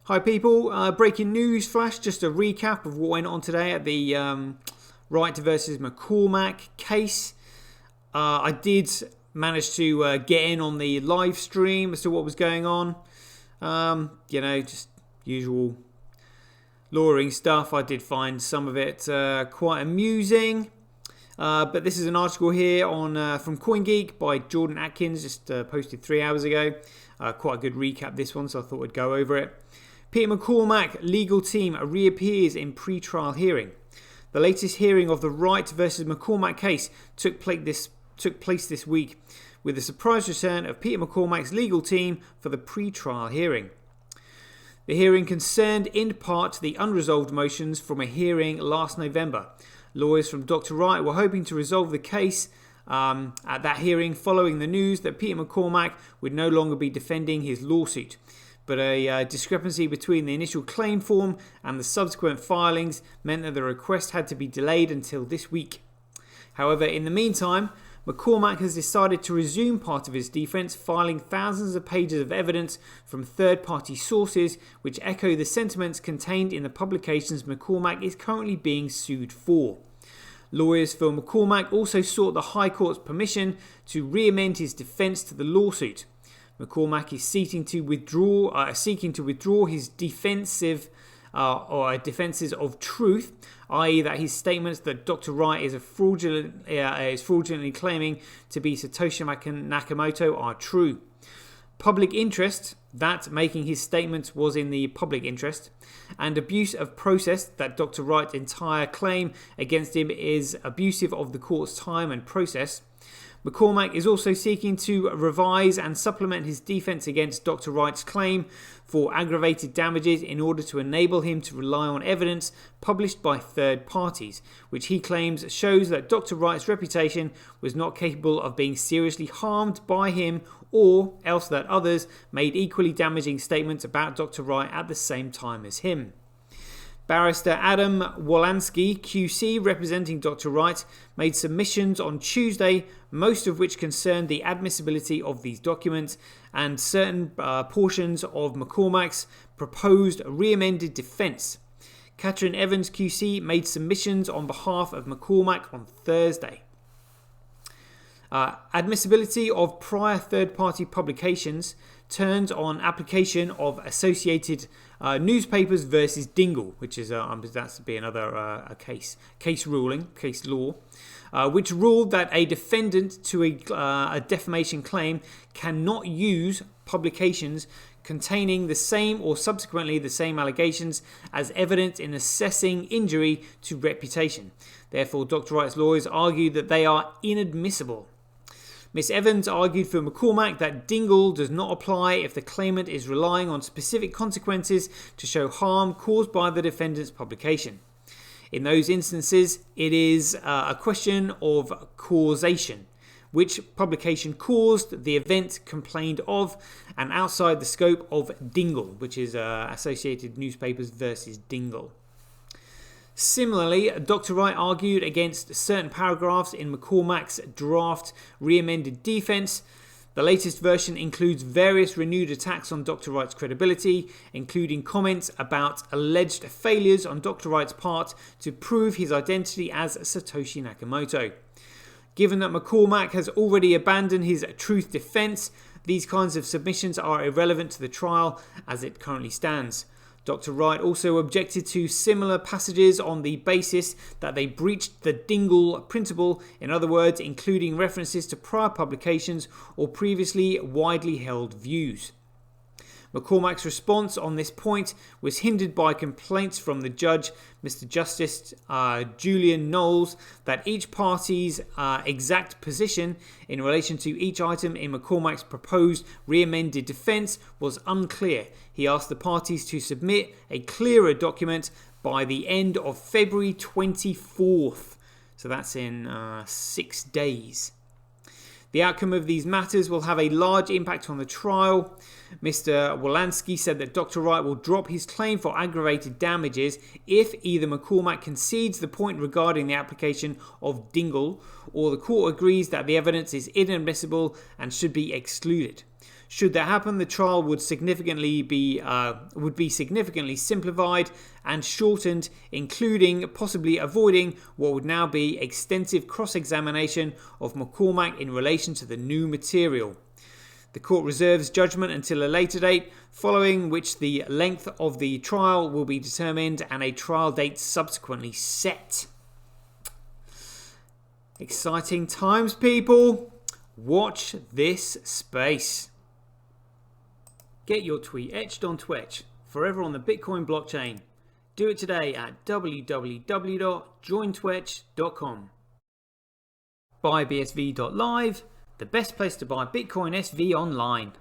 Hi people, breaking news flash, just a recap of what went on today at the Wright versus McCormack case. I did manage to get in on the live stream as to what was going on. Just usual lawyering stuff. I did find some of it quite amusing. But this is an article here on from CoinGeek by Jordan Atkins, just posted 3 hours ago. Quite a good recap this one, so I thought I'd go over it. Peter McCormack legal team reappears in pre-trial hearing. The latest hearing of the Wright versus McCormack case took place this week, with the surprise return of Peter McCormack's legal team for the pre-trial hearing. The hearing concerned in part the unresolved motions from a hearing last November. Lawyers from Dr. Wright were hoping to resolve the case at that hearing following the news that Peter McCormack would no longer be defending his lawsuit. But a discrepancy between the initial claim form and the subsequent filings meant that the request had to be delayed until this week. However, in the meantime, McCormack has decided to resume part of his defense, filing thousands of pages of evidence from third-party sources which echo the sentiments contained in the publications McCormack is currently being sued for. Lawyers for McCormack also sought the High Court's permission to re-amend his defense to the lawsuit. McCormack is seeking to withdraw his defenses of truth, i.e. that his statements that Dr. Wright is fraudulently claiming to be Satoshi Nakamoto are true. Public interest, that making his statements was in the public interest, and abuse of process, that Dr. Wright's entire claim against him is abusive of the court's time and process. McCormack is also seeking to revise and supplement his defense against Dr. Wright's claim for aggravated damages in order to enable him to rely on evidence published by third parties, which he claims shows that Dr. Wright's reputation was not capable of being seriously harmed by him, or else that others made equally damaging statements about Dr. Wright at the same time as him. Barrister Adam Wolanski, QC, representing Dr. Wright, made submissions on Tuesday, most of which concerned the admissibility of these documents and certain portions of McCormack's proposed re-amended defense. Catherine Evans, QC, made submissions on behalf of McCormack on Thursday. Admissibility of prior third-party publications turns on application of Associated Newspapers versus Dingle, which is that's be another case law, which ruled that a defendant to a defamation claim cannot use publications containing the same or subsequently the same allegations as evidence in assessing injury to reputation. Therefore, Dr. Wright's lawyers argued that they are inadmissible. Ms. Evans argued for McCormack that Dingle does not apply if the claimant is relying on specific consequences to show harm caused by the defendant's publication. In those instances, it is a question of causation, which publication caused the event complained of, and outside the scope of Dingle, which is Associated Newspapers versus Dingle. Similarly, Dr. Wright argued against certain paragraphs in McCormack's draft re-amended defense. The latest version includes various renewed attacks on Dr. Wright's credibility, including comments about alleged failures on Dr. Wright's part to prove his identity as Satoshi Nakamoto. Given that McCormack has already abandoned his truth defense, these kinds of submissions are irrelevant to the trial as it currently stands. Dr. Wright also objected to similar passages on the basis that they breached the Dingle principle, in other words, including references to prior publications or previously widely held views. McCormack's response on this point was hindered by complaints from the judge, Mr. Justice Julian Knowles, that each party's exact position in relation to each item in McCormack's proposed re-amended defense was unclear. He asked the parties to submit a clearer document by the end of February 24th. So that's in 6 days. The outcome of these matters will have a large impact on the trial. Mr. Wolanski said that Dr. Wright will drop his claim for aggravated damages if either McCormack concedes the point regarding the application of Dingle or the court agrees that the evidence is inadmissible and should be excluded. Should that happen, the trial would be significantly simplified and shortened, including possibly avoiding what would now be extensive cross-examination of McCormack in relation to the new material. The court reserves judgment until a later date, following which the length of the trial will be determined and a trial date subsequently set. Exciting times, people. Watch this space. Get your tweet etched on Twitch, forever on the Bitcoin blockchain. Do it today at www.jointwitch.com. Buybsv.live, the best place to buy Bitcoin SV online.